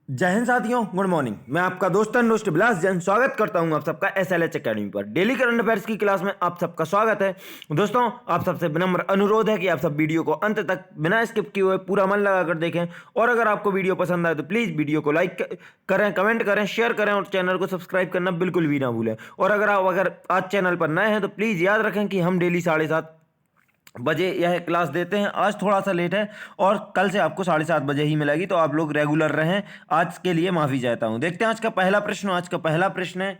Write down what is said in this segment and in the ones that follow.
जय हिंद साथियों, good morning. मैं आपका दोस्त एंड दोस्त बिलास जैन स्वागत करता हूं आप सबका एसएलएच एकेडमी पर। डेली करंट अफेयर्स की क्लास में आप सबका स्वागत है। दोस्तों, आप सबसे विनम्र अनुरोध है कि आप सब वीडियो को अंत तक बिना स्किप किए हुए पूरा मन लगाकर देखें, और अगर आपको वीडियो पसंद आए तो प्लीज़ वीडियो को लाइक करें, कमेंट करें, शेयर करें और चैनल को सब्सक्राइब करना बिल्कुल भी ना भूलें। और अगर आज चैनल पर नए हैं तो प्लीज़ याद रखें कि हम डेली 7:30 बजे यह क्लास देते हैं। आज थोड़ा सा लेट है और कल से आपको 7:30 बजे ही मिलेगी, तो आप लोग रेगुलर रहें। आज के लिए माफ़ी चाहता हूं। देखते हैं आज का पहला प्रश्न। आज का पहला प्रश्न है,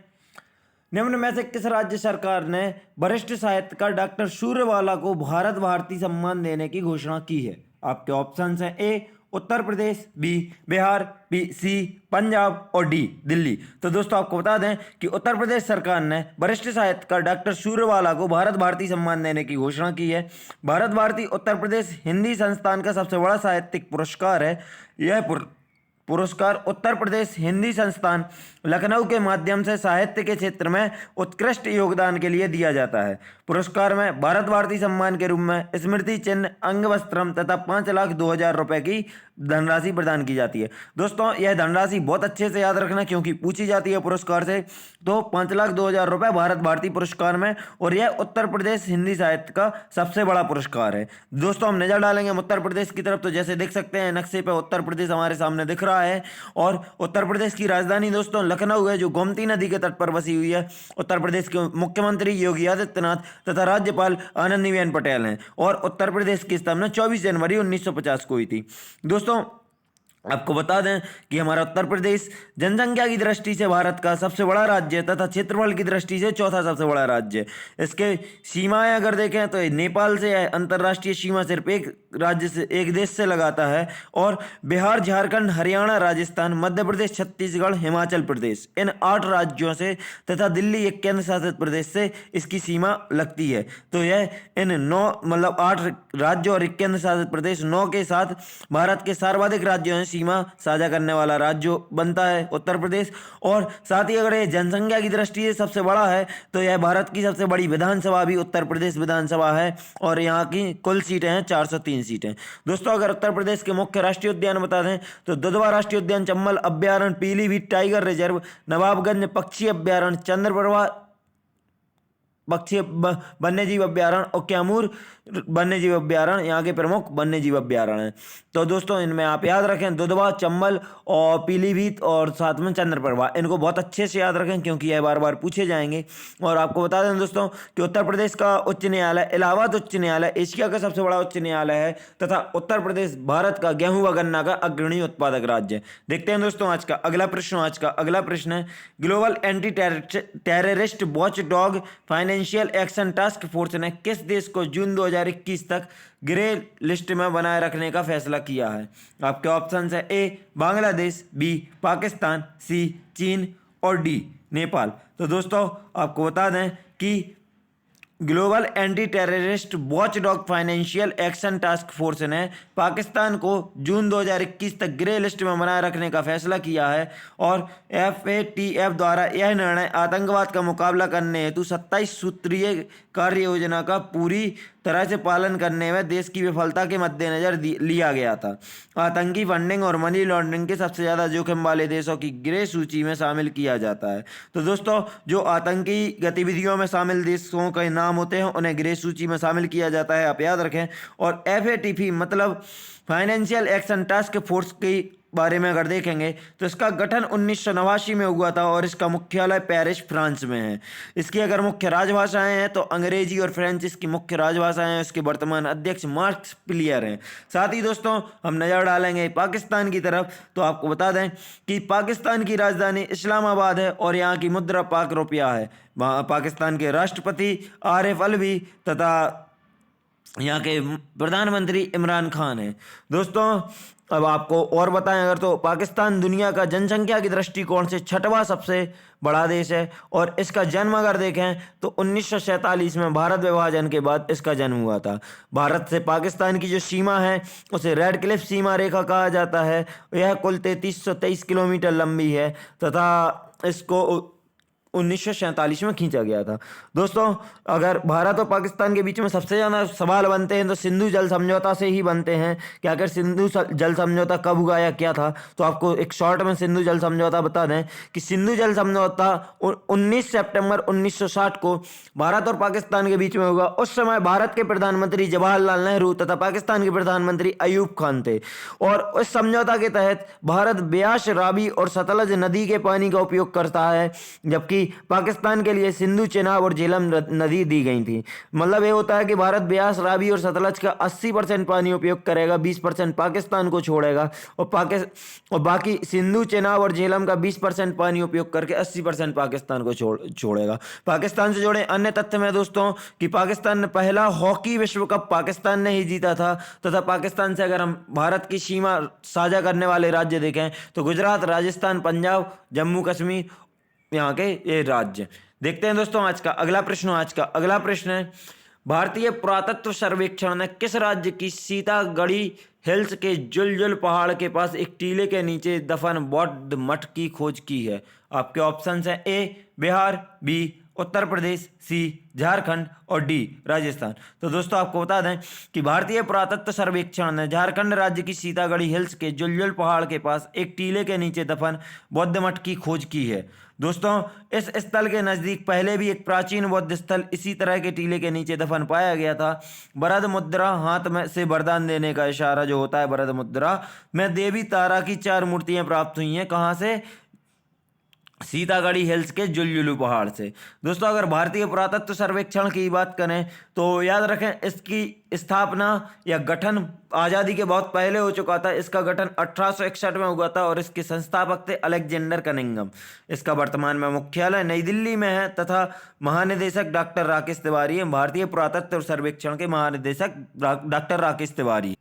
निम्न में से किस राज्य सरकार ने वरिष्ठ साहित्यकार डॉक्टर सूर्यवाला को भारत भारती सम्मान देने की घोषणा की है? आपके ऑप्शंस हैं: A Uttar Pradesh, B Bihar, B C Punjab और डी दिल्ली। तो दोस्तों, आपको बता दें कि उत्तर प्रदेश सरकार ने वरिष्ठ साहित्यकार डॉक्टर सूर्यवाला को भारत भारती सम्मान देने की घोषणा की है। भारत भारती उत्तर प्रदेश हिंदी संस्थान का सबसे बड़ा साहित्यिक पुरस्कार है। यह पुरस्कार उत्तर प्रदेश हिंदी संस्थान लखनऊ के माध्यम से साहित्य के क्षेत्र में उत्कृष्ट योगदान के लिए दिया जाता है। पुरस्कार में भारत भारती सम्मान के रूप में स्मृति चिन्ह, अंग वस्त्रम तथा 5,02,000 रुपए की धनराशि प्रदान की जाती है। दोस्तों, यह धनराशि बहुत अच्छे से याद रखना, क्योंकि पूछी जाती है पुरस्कार से। तो 5,02,000 रुपए भारत भारती पुरस्कार में, और यह उत्तर प्रदेश हिंदी साहित्य का सबसे बड़ा पुरस्कार है। दोस्तों, हम नजर डालेंगे उत्तर प्रदेश की तरफ, तो जैसे देख सकते हैं नक्शे पे उत्तर प्रदेश हमारे सामने दिख रहा है। और उत्तर प्रदेश की राजधानी दोस्तों लखनऊ है, जो गोमती नदी के तट पर बसी हुई है। उत्तर प्रदेश के मुख्यमंत्री योगी आदित्यनाथ तथा राज्यपाल आनंदीबेन पटेल हैं, और उत्तर प्रदेश की स्थापना 24 जनवरी 1950 को हुई थी। दोस्तों, आपको बता दें कि हमारा उत्तर प्रदेश जनसंख्या की दृष्टि से भारत का सबसे बड़ा राज्य है तथा क्षेत्रफल की दृष्टि से चौथा सबसे बड़ा राज्य है। इसके सीमाएं अगर देखें तो नेपाल से अंतर्राष्ट्रीय सीमा सिर्फ एक राज्य से, एक देश से लगाता है। और बिहार, झारखंड, हरियाणा, राजस्थान, मध्य प्रदेश, छत्तीसगढ़, हिमाचल प्रदेश, इन 8 राज्यों से तथा दिल्ली एक केंद्र शासित प्रदेश से इसकी सीमा लगती है। तो यह इन 8 राज्यों और एक केंद्र शासित प्रदेश 9 के साथ भारत के सर्वाधिक राज्यों से सीमा साझा करने वाला राज्य बनता है उत्तर प्रदेश। और साथ ही अगर ये जनसंख्या की दृष्टि से सबसे बड़ा है, तो यह भारत की सबसे बड़ी विधानसभा भी उत्तर प्रदेश विधानसभा है, और यहाँ की कुल सीटें हैं 403 सीटें। दोस्तों, अगर उत्तर प्रदेश के मुख्य राष्ट्रीय उद्यान बता दें तो दुधवा राष्ट्रीय उद्यान, चंबल अभ्यारण्य, पीलीभीत टाइगर रिजर्व, नवाबगंज पक्षी अभ्यारण्य, चंद्रप्रभा पक्षी वन्यजीव अभ्यारण्य और कैमूर वन्यजीव अभ्यारण्य यहाँ के प्रमुख वन्यजीव अभ्यारण्य हैं। तो दोस्तों, इनमें आप याद रखें दुधवा, चंबल और पीलीभीत और साथ में चंद्रप्रभा। इनको बहुत अच्छे से याद रखें, क्योंकि यह बार बार पूछे जाएंगे। और आपको बता दें दोस्तों कि उत्तर प्रदेश का उच्च न्यायालय इलाहाबाद उच्च न्यायालय एशिया का सबसे बड़ा उच्च न्यायालय है, तथा उत्तर प्रदेश भारत का गेहूं व गन्ना का अग्रणी उत्पादक राज्य है। देखते हैं दोस्तों आज का अगला प्रश्न। आज का अगला प्रश्न है, global anti terrorist watch dog financial action task force ने किस देश को जून 2021 तक ग्रे लिस्ट में बनाए रखने का फैसला किया है? आपके ऑप्शन है: ए बांग्लादेश, बी पाकिस्तान, सी चीन और डी नेपाल। तो दोस्तों, आपको बता दें कि global anti terrorist watch dog financial action task force ने पाकिस्तान को जून 2021 तक ग्रे लिस्ट में बनाए रखने का फैसला किया है। और FATF द्वारा यह निर्णय आतंकवाद का मुकाबला करने हेतु 27 सूत्रीय कार्य योजना का पूरी तरह से पालन करने में देश की विफलता के मद्देनजर लिया गया था। आतंकी फंडिंग और मनी लॉन्ड्रिंग के सबसे ज़्यादा जोखिम वाले देशों की ग्रे सूची में शामिल किया जाता है। तो दोस्तों, जो आतंकी गतिविधियों में शामिल देशों के नाम होते हैं उन्हें ग्रे सूची में शामिल किया जाता है, आप याद रखें। और FATF मतलब फाइनेंशियल एक्शन टास्क फोर्स की बारे में अगर देखेंगे तो इसका गठन 1989 में हुआ था, और इसका मुख्यालय पेरिस फ्रांस में है। इसकी अगर मुख्य राजभाषाएं हैं तो अंग्रेजी और फ्रेंच इसकी मुख्य राजभाषाएं हैं। इसके वर्तमान अध्यक्ष मार्क्स पिलियर हैं। साथ ही दोस्तों, हम नज़र डालेंगे पाकिस्तान की तरफ, तो आपको बता दें कि पाकिस्तान की राजधानी इस्लामाबाद है, और यहाँ की मुद्रा पाक रुपया है। पाकिस्तान के राष्ट्रपति आरिफ अलवी तथा यहाँ के प्रधानमंत्री इमरान खान हैं। दोस्तों, अब आपको और बताएं अगर, तो पाकिस्तान दुनिया का जनसंख्या की दृष्टिकोण से 6वां सबसे बड़ा देश है, और इसका जन्म अगर देखें तो 1947 में भारत विभाजन के बाद इसका जन्म हुआ था। भारत से पाकिस्तान की जो सीमा है उसे रेड क्लिफ सीमा रेखा कहा जाता है। यह कुल 3323 किलोमीटर लंबी है, तथा इसको 1947 में खींचा गया था। दोस्तों अगर भारत और पाकिस्तान के बीच में सबसे ज़्यादा सवाल बनते हैं तो सिंधु जल समझौता से ही बनते हैं कि आखिर सिंधु जल समझौता कब हुआ या क्या था। तो आपको एक शॉर्ट में सिंधु जल समझौता बता दें कि सिंधु जल समझौता 19 सितंबर 1960 को भारत और पाकिस्तान के बीच में हुआ। उस समय भारत के प्रधानमंत्री जवाहरलाल नेहरू तथा पाकिस्तान के प्रधानमंत्री अयूब खान थे और इस समझौता के तहत भारत ब्यास, रावी और सतलज नदी के पानी का उपयोग करता है, जबकि पाकिस्तान के लिए सिंधु, चेनाब और झेलम नदी दी गई थी। मतलब ये होता है कि भारत ब्यास, रावी और सतलज का 80% पानी उपयोग करेगा, 20% पाकिस्तान को छोड़ेगा और बाकी सिंधु, चेनाब और झेलम का 20% पानी उपयोग करके 80% पाकिस्तान को छोड़ेगा। पाकिस्तान से जुड़े अन्य तथ्य में दोस्तों कि पाकिस्तान ने पहला हॉकी विश्व कप पाकिस्तान ने ही जीता था तथा पाकिस्तान से अगर हम भारत की सीमा साझा करने वाले राज्य देखें तो गुजरात, राजस्थान, पंजाब, जम्मू कश्मीर यहाँ के ये राज्य। देखते हैं दोस्तों आज का अगला प्रश्न है भारतीय पुरातत्व सर्वेक्षण ने किस राज्य की सीतागढ़ी हिल्स के जुलजुल पहाड़ के पास एक टीले के नीचे दफन बौद्ध मठ की खोज की है। आपके ऑप्शंस हैं ए बिहार, बी उत्तर प्रदेश, सी झारखंड और डी राजस्थान। तो दोस्तों आपको बता दें कि भारतीय पुरातत्व सर्वेक्षण ने झारखंड राज्य की सीतागढ़ी हिल्स के जुलजुल पहाड़ के पास एक टीले के नीचे दफन बौद्ध मठ की खोज की है। दोस्तों इस स्थल के नज़दीक पहले भी एक प्राचीन बौद्ध स्थल इसी तरह के टीले के नीचे दफन पाया गया था। वरद मुद्रा, हाथ में से वरदान देने का इशारा जो होता है वरद मुद्रा, में देवी तारा की 4 मूर्तियां प्राप्त हुई हैं। कहाँ से? सीतागढ़ी हिल्स के जुलजुलू पहाड़ से। दोस्तों अगर भारतीय पुरातत्व सर्वेक्षण की बात करें तो याद रखें इसकी स्थापना या गठन आज़ादी के बहुत पहले हो चुका था। इसका गठन 1861 में हुआ था और इसके संस्थापक थे अलेक्जेंडर कनिंघम। इसका वर्तमान में मुख्यालय नई दिल्ली में है तथा महानिदेशक डॉक्टर राकेश तिवारी है। भारतीय पुरातत्व सर्वेक्षण के महानिदेशक डॉक्टर राकेश तिवारी।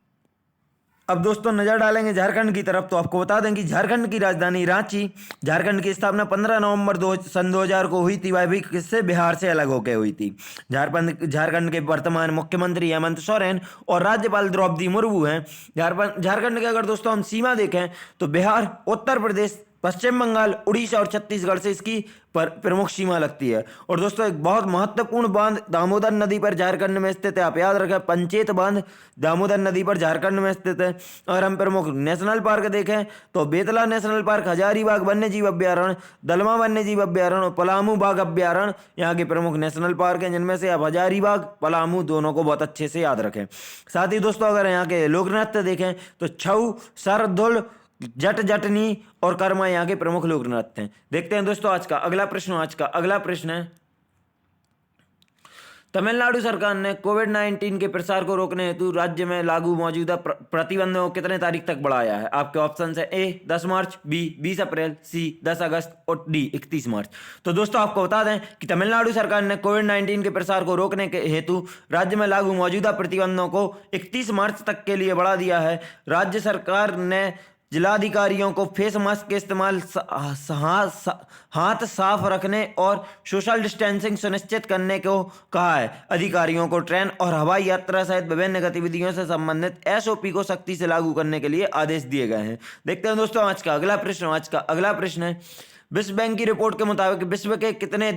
अब दोस्तों नजर डालेंगे झारखंड की तरफ। तो आपको बता दें कि झारखंड की राजधानी रांची, झारखंड की स्थापना 15 नवंबर सन 2000 को हुई थी। वह भी किससे? बिहार से अलग होकर हुई थी। झारखंड के वर्तमान मुख्यमंत्री हेमंत सोरेन और राज्यपाल द्रौपदी मुर्मू हैं। झारखंड के अगर दोस्तों हम सीमा देखें तो बिहार, उत्तर प्रदेश, पश्चिम बंगाल, उड़ीसा और छत्तीसगढ़ से इसकी प्रमुख सीमा लगती है। और दोस्तों एक बहुत महत्वपूर्ण बांध दामोदर नदी पर झारखंड में स्थित है। आप याद रखें पंचेत बांध दामोदर नदी पर झारखंड में स्थित है। अगर हम प्रमुख नेशनल पार्क देखें तो बेतला नेशनल पार्क, हजारीबाग वन्यजीव अभ्यारण्य, दलमा वन्यजीव अभ्यारण्य और पलामू बाघ अभ्यारण्य यहाँ के प्रमुख नेशनल पार्क हैं, जिनमें से आप हजारीबाग, पलामू दोनों को बहुत अच्छे से याद रखें। साथ ही दोस्तों अगर यहाँ के लोक नृत्य देखें तो छऊ, सरधुल, जट जटनी और कर्मा यहाँ के प्रमुख लोक नृत्य हैं। देखते हैं दोस्तों आज का अगला प्रश्न है तमिलनाडु सरकार ने कोविड-19 के प्रसार को रोकने हेतु राज्य में लागू मौजूदा प्रतिबंधों को कितने तारीख तक बढ़ाया है। आपके ऑप्शन है ए 10 मार्च, बी 20 अप्रैल, सी 10 अगस्त और डी 31 मार्च। तो दोस्तों आपको बता दें कि तमिलनाडु सरकार ने कोविड-19 के प्रसार को रोकने के हेतु राज्य में लागू मौजूदा प्रतिबंधों को 31 मार्च तक के लिए बढ़ा दिया है। राज्य सरकार ने जिलाधिकारियों को फेस मास्क के इस्तेमाल, हाथ साफ रखने और सोशल डिस्टेंसिंग सुनिश्चित करने को कहा है। अधिकारियों को ट्रेन और हवाई यात्रा सहित विभिन्न गतिविधियों से संबंधित एसओपी को सख्ती से लागू करने के लिए आदेश दिए गए हैं। देखते हैं दोस्तों आज का अगला प्रश्न है विश्व बैंक की रिपोर्ट के मुताबिक विश्व के कितने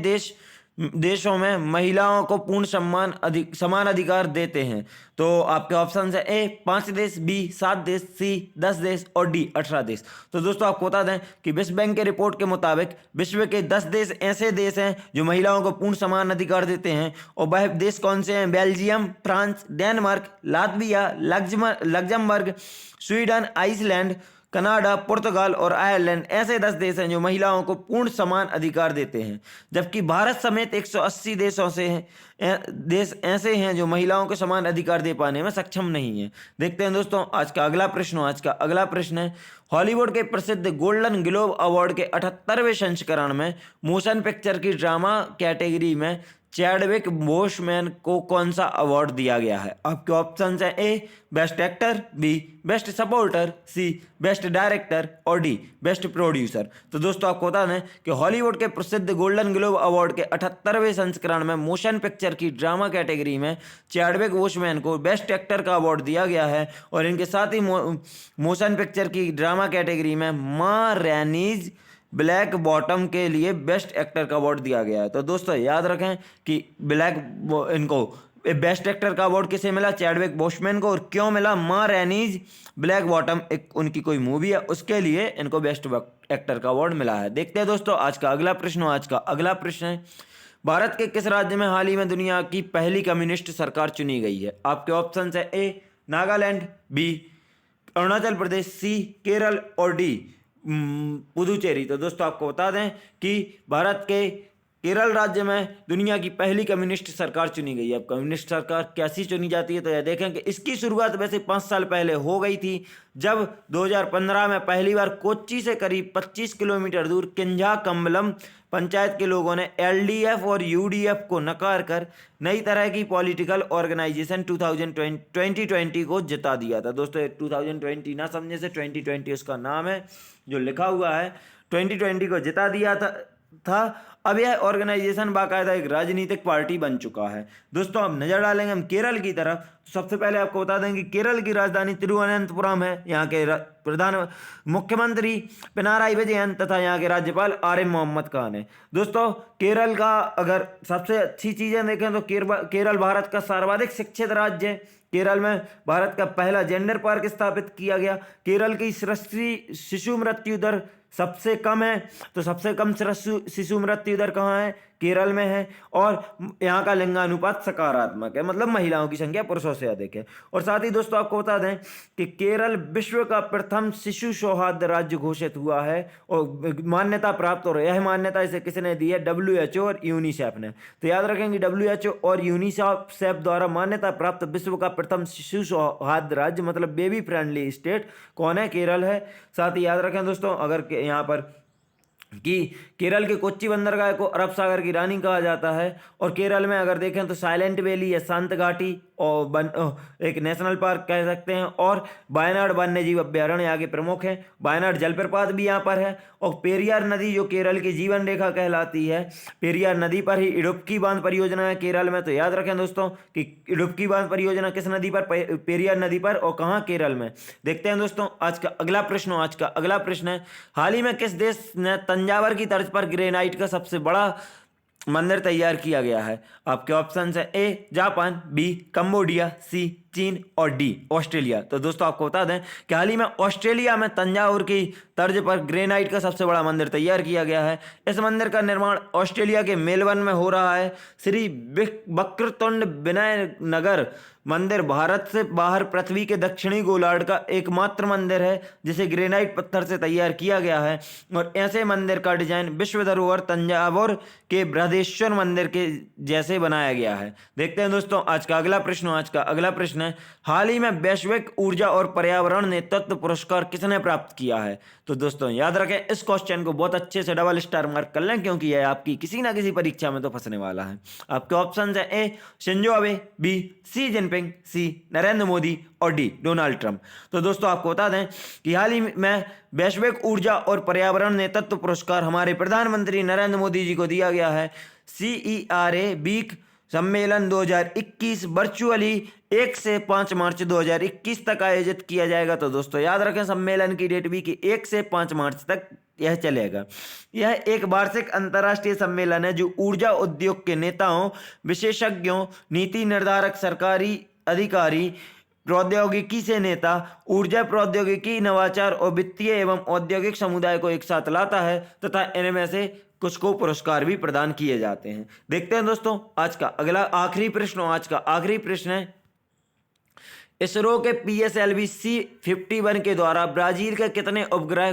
देशों में महिलाओं को पूर्ण समान अधिकार देते हैं। तो आपके ऑप्शन है ए 5 देश, बी 7 देश, सी 10 देश और डी 18 देश। तो दोस्तों आपको बता दें कि विश्व बैंक के रिपोर्ट के मुताबिक विश्व के 10 देश ऐसे देश हैं जो महिलाओं को पूर्ण समान अधिकार देते हैं। और वह देश कौन से हैं? Belgium, France, Denmark, Latvia, Luxembourg, Sweden, Iceland, Canada, Portugal और आयरलैंड ऐसे 10 देश हैं जो महिलाओं को पूर्ण समान अधिकार देते हैं। जबकि भारत समेत 180 देश ऐसे हैं जो महिलाओं को समान अधिकार दे पाने में सक्षम नहीं है। देखते हैं दोस्तों आज का अगला प्रश्न है हॉलीवुड के प्रसिद्ध गोल्डन ग्लोब अवार्ड के 78वें संस्करण में मोशन पिक्चर की ड्रामा कैटेगरी में चैडविक बोसमैन को कौन सा अवार्ड दिया गया है। आपके ऑप्शन है A best actor, B best supporter, C best director और डी बेस्ट प्रोड्यूसर। तो दोस्तों आपको बता दें कि हॉलीवुड के प्रसिद्ध गोल्डन ग्लोब अवार्ड के 78वें संस्करण में मोशन पिक्चर की ड्रामा कैटेगरी में चैडविक बोसमैन को बेस्ट एक्टर का अवार्ड दिया गया है। और इनके साथ ही मोशन पिक्चर की ड्रामा कैटेगरी में माँ रैनीज ब्लैक बॉटम के लिए बेस्ट एक्टर का अवार्ड दिया गया है। तो दोस्तों याद रखें कि इनको बेस्ट एक्टर का अवार्ड किसे मिला, चैडविक बोसमैन को। और क्यों मिला, माँ रैनीज ब्लैक बॉटम एक उनकी कोई मूवी है, उसके लिए इनको बेस्ट एक्टर का अवार्ड मिला है। देखते हैं दोस्तों आज का अगला प्रश्न। आज का अगला प्रश्न है, भारत के किस राज्य में हाल ही में दुनिया की पहली कम्युनिस्ट सरकार चुनी गई है? आपके ऑप्शन है ए नागालैंड, बी अरुणाचल प्रदेश, सी केरल और डी पुदुचेरी। तो दोस्तों आपको बता दें कि भारत के केरल राज्य में दुनिया की पहली कम्युनिस्ट सरकार चुनी गई है। अब कम्युनिस्ट सरकार कैसी चुनी जाती है तो यह देखें कि इसकी शुरुआत वैसे 5 साल पहले हो गई थी, जब 2015 में पहली बार कोच्चि से करीब 25 किलोमीटर दूर किंझाकम्बलम पंचायत के लोगों ने एलडीएफ और यूडीएफ को नकार कर नई तरह की पॉलिटिकल ऑर्गेनाइजेशन 2020 को जिता दिया था। दोस्तों 2020 ना समझने से 2020 उसका नाम है जो लिखा हुआ है, 2020 को जिता दिया था। अब यह ऑर्गेनाइजेशन बाकायदा एक राजनीतिक पार्टी बन चुका है। दोस्तों अब नजर डालेंगे हम केरल की तरफ। सबसे पहले आपको बता दें कि केरल की राजधानी तिरुवनंतपुरम है। यहाँ के प्रधान मुख्यमंत्री पिनाराई विजयन तथा यहाँ के राज्यपाल आरिफ मोहम्मद खान है। दोस्तों केरल का अगर सबसे अच्छी चीजें देखें तो केरल भारत का सर्वाधिक शिक्षित राज्य है। केरल में भारत का पहला जेंडर पार्क स्थापित किया गया। केरल की शिशु मृत्यु दर सबसे कम है। तो सबसे कम शिशु मृत्यु दर कहाँ है? केरल में है। और यहाँ का लिंगानुपात सकारात्मक है, मतलब महिलाओं की संख्या पुरुषों से अधिक है। और साथ ही दोस्तों आपको बता दें कि केरल विश्व का प्रथम शिशु सौहार्द राज्य घोषित हुआ है और मान्यता प्राप्त। और यह मान्यता इसे किसने दी है? WHO और यूनिसेफ ने। तो याद रखेंगे WHO और यूनिसेफ द्वारा मान्यता प्राप्त विश्व का प्रथम शिशु सौहार्द राज्य मतलब बेबी फ्रेंडली स्टेट कौन है? केरल है। साथ ही याद रखें दोस्तों अगर यहाँ पर कि केरल के कोच्चि बंदरगाह को अरब सागर की रानी कहा जाता है। और केरल में अगर देखें तो साइलेंट वैली या शांत घाटी और एक नेशनल पार्क कह सकते हैं। और वायनाड वन्य जीव अभ्यारण्य यहाँ के प्रमुख हैं। वायनाड जलप्रपात भी यहाँ पर है। और पेरियार नदी जो केरल की जीवन रेखा कहलाती है, पेरियार नदी पर ही इडुक्की बांध परियोजना है केरल में। तो याद रखें दोस्तों कि इडुक्की बांध परियोजना किस नदी पर? पेरियार नदी पर। और कहाँ? केरल में। देखते हैं दोस्तों आज का अगला प्रश्न। आज का अगला प्रश्न है, हाल ही में किस देश ने तंजावर की तर्ज पर ग्रेनाइट का सबसे बड़ा मंदिर तैयार किया गया है? आपके ऑप्शन है ए जापान, बी कंबोडिया, सी चीन और डी ऑस्ट्रेलिया। तो दोस्तों आपको बता दें कि हाल ही में ऑस्ट्रेलिया में तंजावुर की तर्ज पर ग्रेनाइट का सबसे बड़ा मंदिर तैयार किया गया है। इस मंदिर का निर्माण ऑस्ट्रेलिया के मेलबर्न में हो रहा है। श्री वक्रतुंड विनय नगर मंदिर भारत से बाहर पृथ्वी के दक्षिणी गोलार्ध का एकमात्र मंदिर है जिसे ग्रेनाइट पत्थर से तैयार किया गया है। और ऐसे मंदिर का डिजाइन विश्व धरोहर तंजावुर के बृहदेश्वर मंदिर के जैसे बनाया गया है। देखते हैं दोस्तों आज का अगला प्रश्न। आज का अगला प्रश्न है, हाल ही में वैश्विक ऊर्जा और पर्यावरण नेतृत्व पुरस्कार किसने प्राप्त किया है? तो दोस्तों याद रखें इस क्वेश्चन को बहुत अच्छे से डबल स्टार मार्क कर लें क्योंकि यह आपकी किसी ना किसी परीक्षा में तो फंसने वाला है। आपके ऑप्शन है A Shinzo Abe, B Xi Jinping, C Narendra Modi और डी डोनाल्ड ट्रंप। तो दोस्तों आपको बता दें कि हाल ही में वैश्विक ऊर्जा और पर्यावरण नेतृत्व पुरस्कार हमारे प्रधानमंत्री नरेंद्र मोदी जी को दिया गया है। CERA बीक सम्मेलन 2021 वर्चुअली 1 से 5 मार्च 2021 तक आयोजित किया जाएगा। तो दोस्तों याद रखें सम्मेलन की डेट भी कि 1 से 5 मार्च तक यह चलेगा। यह एक वार्षिक अंतर्राष्ट्रीय सम्मेलन है जो ऊर्जा उद्योग के नेताओं, विशेषज्ञों, नीति निर्धारक, सरकारी अधिकारी, प्रौद्योगिकी से नेता, ऊर्जा प्रौद्योगिकी, नवाचार और वित्तीय एवं औद्योगिक समुदाय को एक साथ लाता है तथा इनमें से कुछ को पुरस्कार भी प्रदान किए जाते हैं। देखते हैं दोस्तों आज का अगला आखिरी प्रश्न। आज का आखिरी प्रश्न है, इसरो के PSLV C-51 के द्वारा ब्राजील के कितने उपग्रह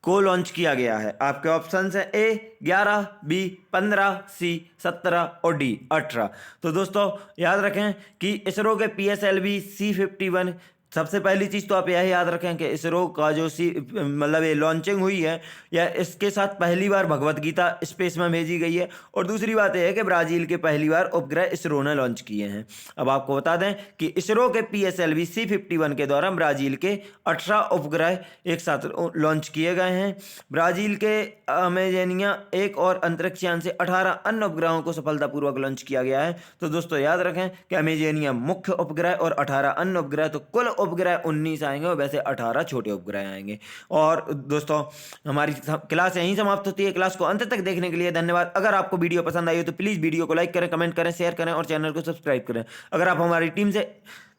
को लॉन्च किया गया है? आपके ऑप्शन है ए 11, बी 15, सी 17 और डी 18। तो दोस्तों याद रखें कि इसरो के PSLV C-51 सबसे पहली चीज़ तो आप यह याद रखें कि इसरो का जो मतलब ये लॉन्चिंग हुई है या इसके साथ पहली बार भगवत गीता स्पेस में भेजी गई है। और दूसरी बात यह है कि ब्राज़ील के पहली बार उपग्रह इसरो ने लॉन्च किए हैं। अब आपको बता दें कि इसरो के PSLV C-51 के दौरान ब्राज़ील के 18 उपग्रह एक साथ लॉन्च किए गए हैं। ब्राज़ील के अमेजनिया 1 और अंतरिक्षयान से 18 अन्य उपग्रहों को सफलतापूर्वक लॉन्च किया गया है। तो दोस्तों याद रखें कि अमेजनिया मुख्य उपग्रह और 18 अन्य उपग्रह, तो कुल उपग्रह 19 आएंगे और वैसे 18 छोटे उपग्रह आएंगे। और दोस्तों हमारी क्लास यहीं समाप्त होती है। क्लास को अंत तक देखने के लिए धन्यवाद। अगर आपको वीडियो पसंद आई हो तो प्लीज़ वीडियो को लाइक करें, कमेंट करें, शेयर करें और चैनल को सब्सक्राइब करें। अगर आप हमारी टीम से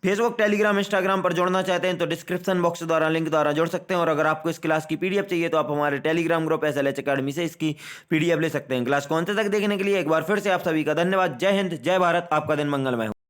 फेसबुक, टेलीग्राम, इंस्टाग्राम पर जुड़ना चाहते हैं तो डिस्क्रिप्शन बॉक्स द्वारा लिंक द्वारा जुड़ सकते हैं। और अगर आपको इस क्लास की पीडीएफ चाहिए तो आप हमारे टेलीग्राम ग्रुप SLH अकेडमी से इसकी पीडीएफ ले सकते हैं। क्लास को अंत तक देखने के लिए एक बार फिर से आप सभी का धन्यवाद। जय हिंद, जय भारत, आपका दिन मंगलमय हो।